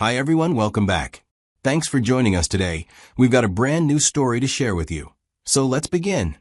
Hi everyone, welcome back. Thanks for joining us today. We've got a brand new story to share with you. So let's begin.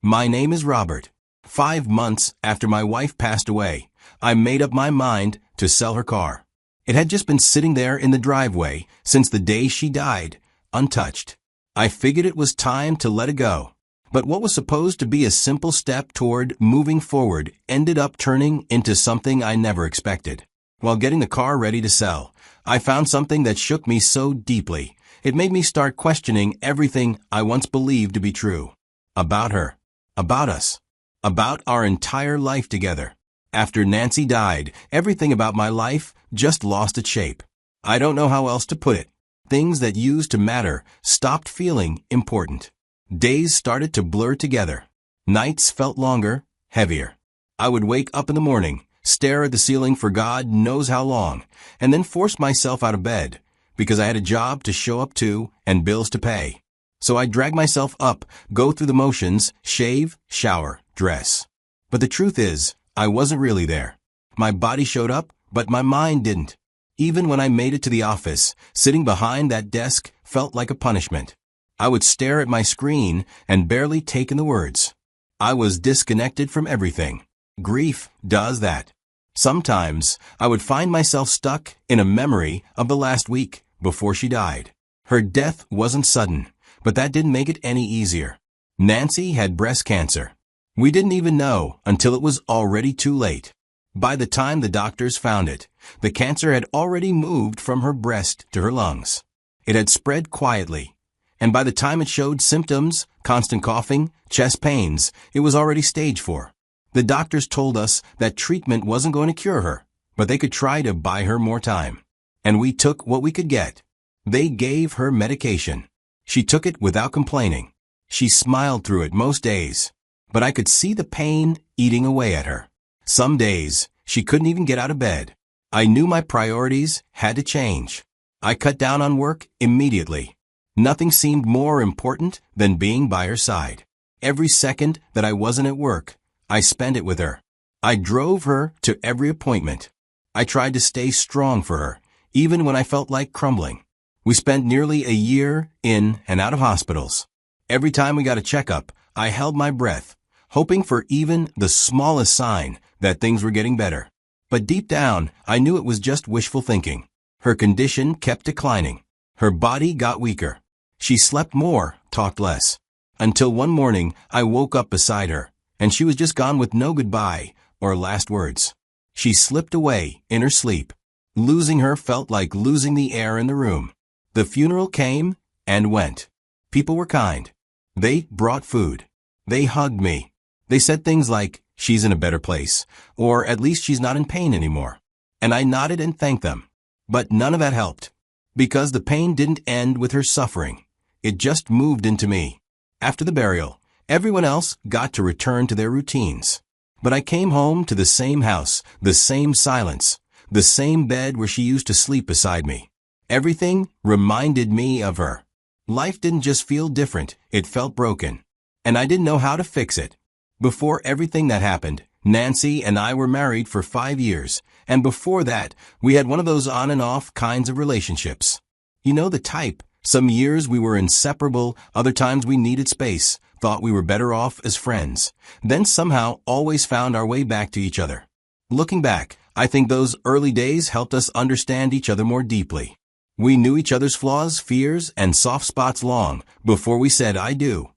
My name is Robert. 5 months after my wife passed away, I made up my mind to sell her car. It had just been sitting there in the driveway since the day she died, untouched. I figured it was time to let it go. But what was supposed to be a simple step toward moving forward ended up turning into something I never expected. While getting the car ready to sell, I found something that shook me so deeply. It made me start questioning everything I once believed to be true. About her. About us. About our entire life together. After Nancy died, everything about my life just lost its shape. I don't know how else to put it. Things that used to matter stopped feeling important. Days started to blur together. Nights felt longer, heavier. I would wake up in the morning, stare at the ceiling for God knows how long, and then force myself out of bed, because I had a job to show up to and bills to pay. So I'd drag myself up, go through the motions, shave, shower, dress. But the truth is, I wasn't really there. My body showed up, but my mind didn't. Even when I made it to the office, sitting behind that desk felt like a punishment. I would stare at my screen and barely take in the words. I was disconnected from everything. Grief does that. Sometimes I would find myself stuck in a memory of the last week before she died. Her death wasn't sudden, but that didn't make it any easier. Nancy had breast cancer. We didn't even know until it was already too late. By the time the doctors found it, the cancer had already moved from her breast to her lungs. It had spread quietly, and by the time it showed symptoms, constant coughing, chest pains, it was already stage 4. The doctors told us that treatment wasn't going to cure her, but they could try to buy her more time. And we took what we could get. They gave her medication. She took it without complaining. She smiled through it most days. But I could see the pain eating away at her. Some days, she couldn't even get out of bed. I knew my priorities had to change. I cut down on work immediately. Nothing seemed more important than being by her side. Every second that I wasn't at work, I spent it with her. I drove her to every appointment. I tried to stay strong for her, even when I felt like crumbling. We spent nearly a year in and out of hospitals. Every time we got a checkup, I held my breath, hoping for even the smallest sign that things were getting better. But deep down, I knew it was just wishful thinking. Her condition kept declining. Her body got weaker. She slept more, talked less. Until one morning, I woke up beside her, and she was just gone with no goodbye or last words. She slipped away in her sleep. Losing her felt like losing the air in the room. The funeral came and went. People were kind. They brought food. They hugged me. They said things like, "She's in a better place," or "At least she's not in pain anymore." And I nodded and thanked them. But none of that helped. Because the pain didn't end with her suffering. It just moved into me. After the burial, everyone else got to return to their routines. But I came home to the same house, the same silence, the same bed where she used to sleep beside me. Everything reminded me of her. Life didn't just feel different, it felt broken. And I didn't know how to fix it. Before everything that happened, Nancy and I were married for 5 years, and before that, we had one of those on and off kinds of relationships. You know the type. Some years we were inseparable, other times we needed space, thought we were better off as friends, then somehow always found our way back to each other. Looking back, I think those early days helped us understand each other more deeply. We knew each other's flaws, fears, and soft spots long before we said "I do."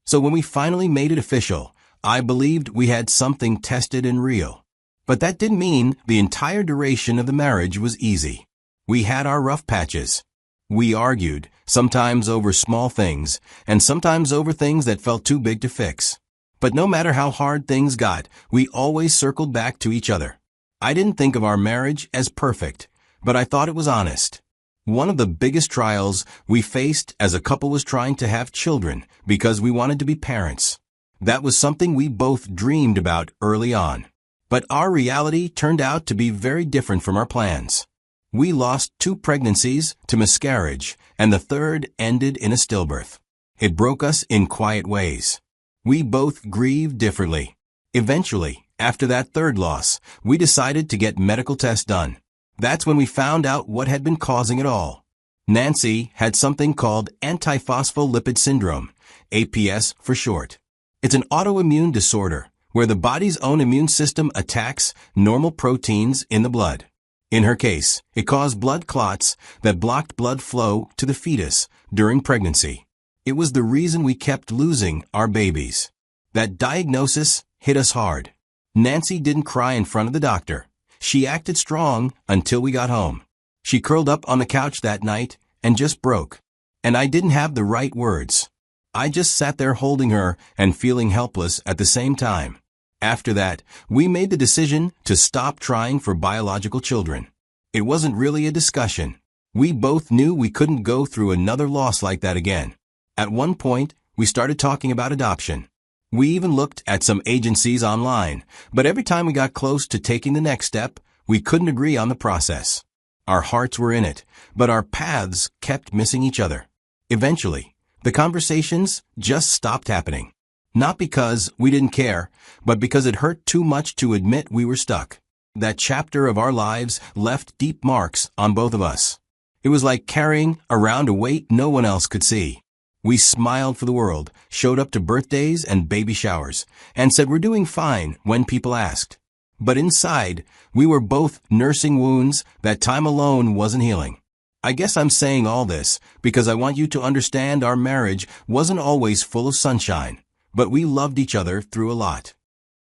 So when we finally made it official, I believed we had something tested and real. But that didn't mean the entire duration of the marriage was easy. We had our rough patches. We argued, sometimes over small things, and sometimes over things that felt too big to fix. But no matter how hard things got, we always circled back to each other. I didn't think of our marriage as perfect, but I thought it was honest. One of the biggest trials we faced as a couple was trying to have children because we wanted to be parents. That was something we both dreamed about early on. But our reality turned out to be very different from our plans. We lost 2 pregnancies to miscarriage, and the third ended in a stillbirth. It broke us in quiet ways. We both grieved differently. Eventually, after that third loss, we decided to get medical tests done. That's when we found out what had been causing it all. Nancy had something called antiphospholipid syndrome, APS for short. It's an autoimmune disorder where the body's own immune system attacks normal proteins in the blood. In her case, it caused blood clots that blocked blood flow to the fetus during pregnancy. It was the reason we kept losing our babies. That diagnosis hit us hard. Nancy didn't cry in front of the doctor. She acted strong until we got home. She curled up on the couch that night and just broke. And I didn't have the right words. I just sat there holding her and feeling helpless at the same time. After that, we made the decision to stop trying for biological children. It wasn't really a discussion. We both knew we couldn't go through another loss like that again. At one point, we started talking about adoption. We even looked at some agencies online, but every time we got close to taking the next step, we couldn't agree on the process. Our hearts were in it, but our paths kept missing each other. Eventually, the conversations just stopped happening. Not because we didn't care, but because it hurt too much to admit we were stuck. That chapter of our lives left deep marks on both of us. It was like carrying around a weight no one else could see. We smiled for the world, showed up to birthdays and baby showers, and said we're doing fine when people asked. But inside, we were both nursing wounds that time alone wasn't healing. I guess I'm saying all this because I want you to understand our marriage wasn't always full of sunshine, but we loved each other through a lot.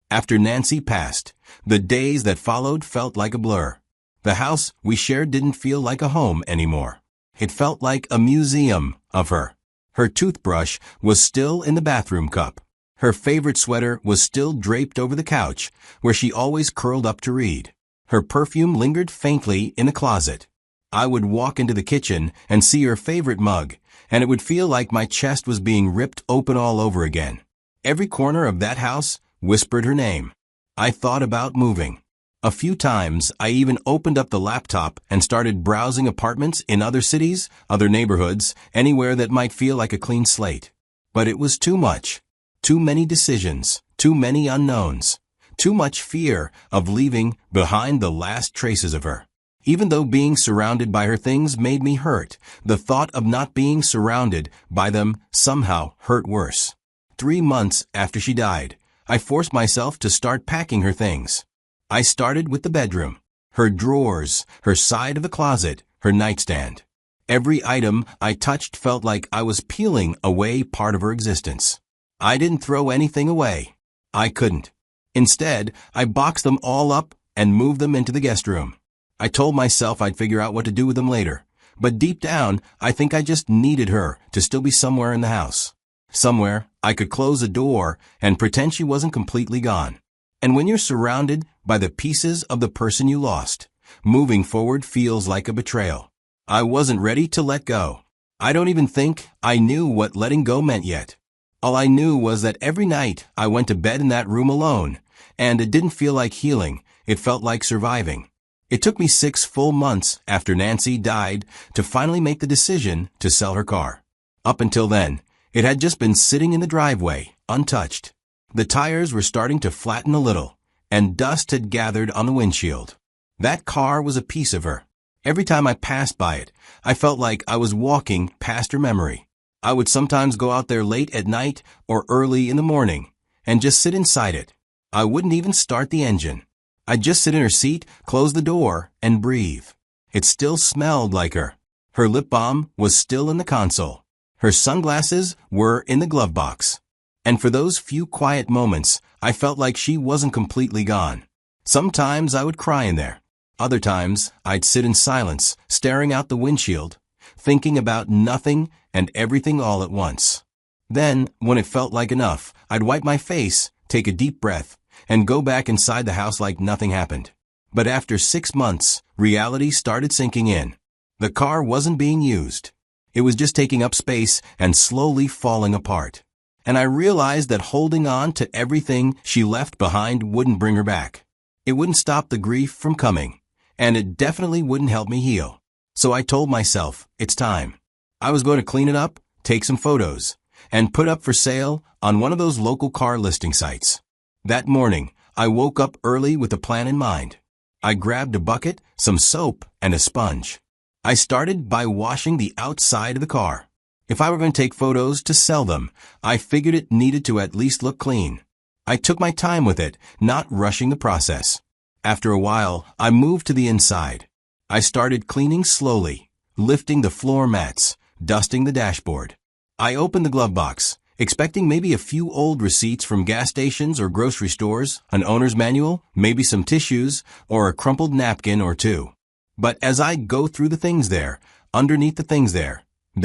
After Nancy passed, the days that followed felt like a blur. The house we shared didn't feel like a home anymore. It felt like a museum of her. Her toothbrush was still in the bathroom cup. Her favorite sweater was still draped over the couch, where she always curled up to read. Her perfume lingered faintly in the closet. I would walk into the kitchen and see her favorite mug, and it would feel like my chest was being ripped open all over again. Every corner of that house whispered her name. I thought about moving. A few times, I even opened up the laptop and started browsing apartments in other cities, other neighborhoods, anywhere that might feel like a clean slate. But it was too much. Too many decisions, too many unknowns, too much fear of leaving behind the last traces of her. Even though being surrounded by her things made me hurt, the thought of not being surrounded by them somehow hurt worse. 3 months after she died, I forced myself to start packing her things. I started with the bedroom, her drawers, her side of the closet, her nightstand. Every item I touched felt like I was peeling away part of her existence. I didn't throw anything away. I couldn't. Instead, I boxed them all up and moved them into the guest room. I told myself I'd figure out what to do with them later, but deep down, I think I just needed her to still be somewhere in the house. Somewhere I could close a door and pretend she wasn't completely gone. And when you're surrounded by the pieces of the person you lost, moving forward feels like a betrayal. I wasn't ready to let go. I don't even think I knew what letting go meant yet. All I knew was that every night I went to bed in that room alone, and it didn't feel like healing, it felt like surviving. It took me 6 full months after Nancy died to finally make the decision to sell her car. Up until then, it had just been sitting in the driveway, untouched. The tires were starting to flatten a little, and dust had gathered on the windshield. That car was a piece of her. Every time I passed by it, I felt like I was walking past her memory. I would sometimes go out there late at night or early in the morning and just sit inside it. I wouldn't even start the engine. I'd just sit in her seat, close the door, and breathe. It still smelled like her. Her lip balm was still in the console. Her sunglasses were in the glove box. And for those few quiet moments, I felt like she wasn't completely gone. Sometimes I would cry in there. Other times, I'd sit in silence, staring out the windshield, thinking about nothing and everything all at once. Then, when it felt like enough, I'd wipe my face, take a deep breath, and go back inside the house like nothing happened. But after 6 months, reality started sinking in. The car wasn't being used. It was just taking up space and slowly falling apart. And I realized that holding on to everything she left behind wouldn't bring her back. It wouldn't stop the grief from coming, and it definitely wouldn't help me heal. So I told myself, it's time. I was going to clean it up, take some photos, and put up for sale on one of those local car listing sites. That morning, I woke up early with a plan in mind. I grabbed a bucket, some soap, and a sponge. I started by washing the outside of the car. If I were going to take photos to sell them, I figured it needed to at least look clean. I took my time with it, not rushing the process. After a while, I moved to the inside. I started cleaning slowly, lifting the floor mats, dusting the dashboard. I opened the glove box, expecting maybe a few old receipts from gas stations or grocery stores, an owner's manual, maybe some tissues, or a crumpled napkin or two. But as I go through the things there, underneath the things there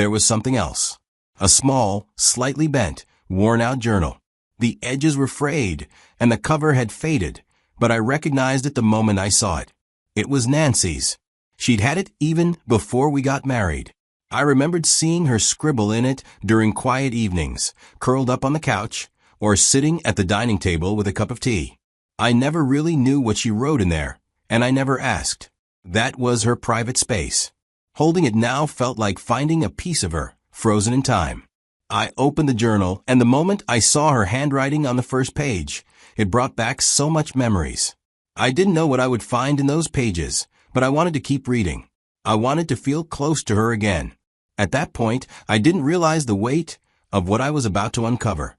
was something else. A small, slightly bent, worn-out journal. The edges were frayed, and the cover had faded, but I recognized it the moment I saw it. It was Nancy's. She'd had it even before we got married. I remembered seeing her scribble in it during quiet evenings, curled up on the couch, or sitting at the dining table with a cup of tea. I never really knew what she wrote in there, and I never asked. That was her private space. Holding it now felt like finding a piece of her, frozen in time. I opened the journal, and the moment I saw her handwriting on the first page, it brought back so much memories. I didn't know what I would find in those pages, but I wanted to keep reading. I wanted to feel close to her again. At that point, I didn't realize the weight of what I was about to uncover.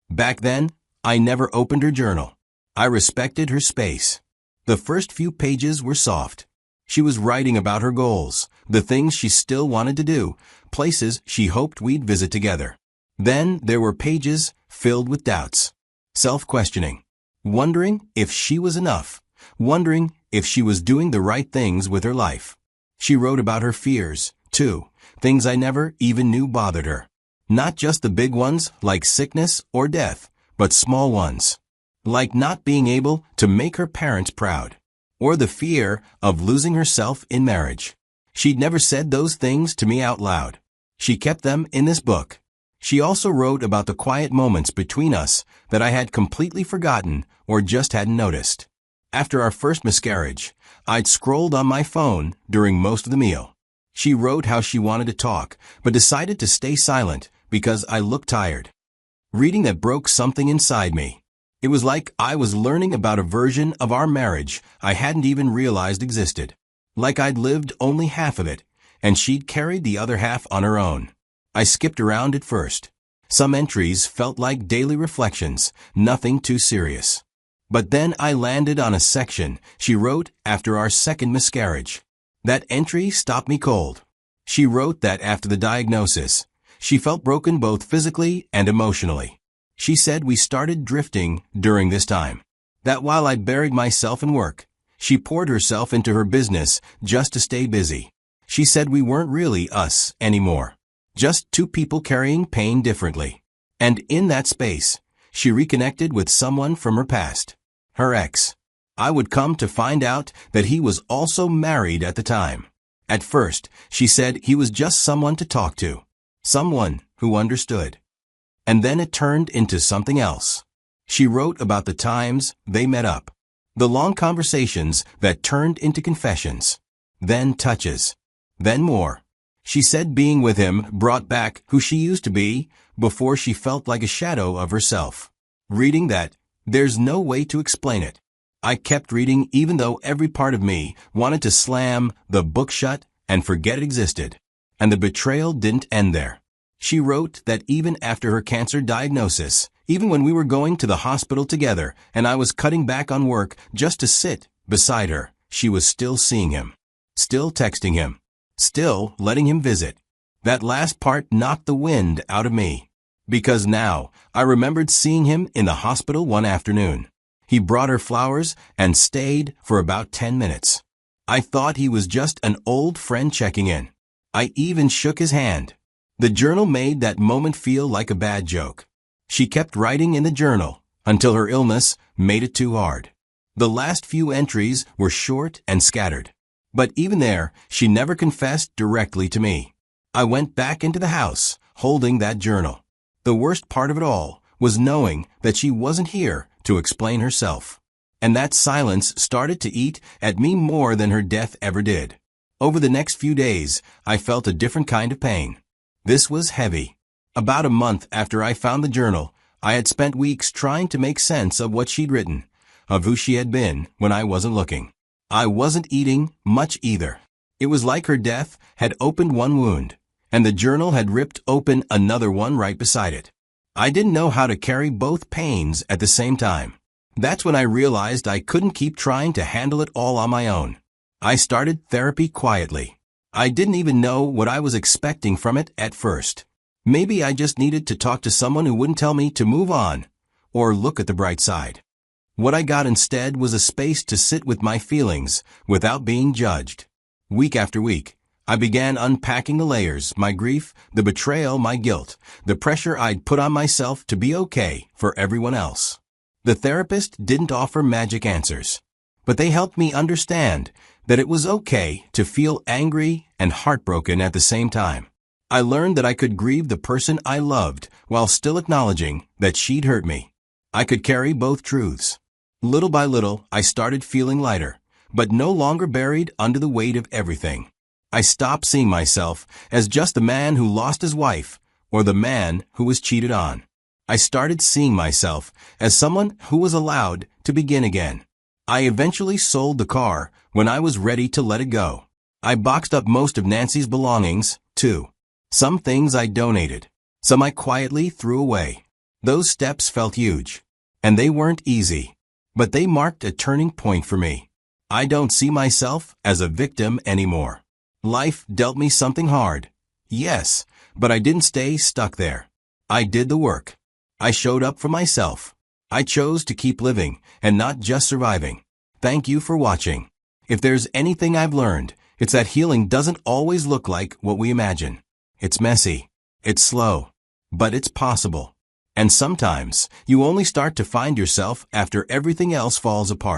Back then, I never opened her journal. I respected her space. The first few pages were soft. She was writing about her goals, the things she still wanted to do, places she hoped we'd visit together. Then there were pages filled with doubts, self-questioning, wondering if she was enough, wondering if she was doing the right things with her life. She wrote about her fears, too, things I never even knew bothered her. Not just the big ones like sickness or death, but small ones, like not being able to make her parents proud, or the fear of losing herself in marriage. She'd never said those things to me out loud. She kept them in this book. She also wrote about the quiet moments between us that I had completely forgotten or just hadn't noticed. After our first miscarriage, I'd scrolled on my phone during most of the meal. She wrote how she wanted to talk, but decided to stay silent because I looked tired. Reading that broke something inside me. It was like I was learning about a version of our marriage I hadn't even realized existed. Like I'd lived only half of it, and she'd carried the other half on her own. I skipped around at first. Some entries felt like daily reflections, nothing too serious. But then I landed on a section she wrote after our second miscarriage. That entry stopped me cold. She wrote that after the diagnosis, she felt broken both physically and emotionally. She said we started drifting during this time. That while I buried myself in work, she poured herself into her business just to stay busy. She said we weren't really us anymore. Just two people carrying pain differently. And in that space, she reconnected with someone from her past. Her ex. I would come to find out that he was also married at the time. At first, she said he was just someone to talk to. Someone who understood. And then it turned into something else. She wrote about the times they met up. The long conversations that turned into confessions. Then touches. Then more. She said being with him brought back who she used to be before she felt like a shadow of herself. Reading that, there's no way to explain it. I kept reading even though every part of me wanted to slam the book shut and forget it existed. And the betrayal didn't end there. She wrote that even after her cancer diagnosis, even when we were going to the hospital together and I was cutting back on work just to sit beside her, she was still seeing him, still texting him, still letting him visit. That last part knocked the wind out of me. Because now, I remembered seeing him in the hospital one afternoon. He brought her flowers and stayed for about 10 minutes. I thought he was just an old friend checking in. I even shook his hand. The journal made that moment feel like a bad joke. She kept writing in the journal until her illness made it too hard. The last few entries were short and scattered. But even there, she never confessed directly to me. I went back into the house, holding that journal. The worst part of it all was knowing that she wasn't here to explain herself. And that silence started to eat at me more than her death ever did. Over the next few days, I felt a different kind of pain. This was heavy. About a month after I found the journal, I had spent weeks trying to make sense of what she'd written, of who she had been when I wasn't looking. I wasn't eating much either. It was like her death had opened one wound, and the journal had ripped open another one right beside it. I didn't know how to carry both pains at the same time. That's when I realized I couldn't keep trying to handle it all on my own. I started therapy quietly. I didn't even know what I was expecting from it at first. Maybe I just needed to talk to someone who wouldn't tell me to move on or look at the bright side. What I got instead was a space to sit with my feelings without being judged. Week after week, I began unpacking the layers, my grief, the betrayal, my guilt, the pressure I'd put on myself to be okay for everyone else. The therapist didn't offer magic answers, but they helped me understand that it was okay to feel angry and heartbroken at the same time. I learned that I could grieve the person I loved while still acknowledging that she'd hurt me. I could carry both truths. Little by little, I started feeling lighter, but no longer buried under the weight of everything. I stopped seeing myself as just the man who lost his wife or the man who was cheated on. I started seeing myself as someone who was allowed to begin again. I eventually sold the car when I was ready to let it go. I boxed up most of Nancy's belongings, too. Some things I donated. Some I quietly threw away. Those steps felt huge, and they weren't easy, but they marked a turning point for me. I don't see myself as a victim anymore. Life dealt me something hard, yes, but I didn't stay stuck there. I did the work. I showed up for myself. I chose to keep living and not just surviving. Thank you for watching. If there's anything I've learned, it's that healing doesn't always look like what we imagine. It's messy. It's slow. But it's possible. And sometimes you only start to find yourself after everything else falls apart.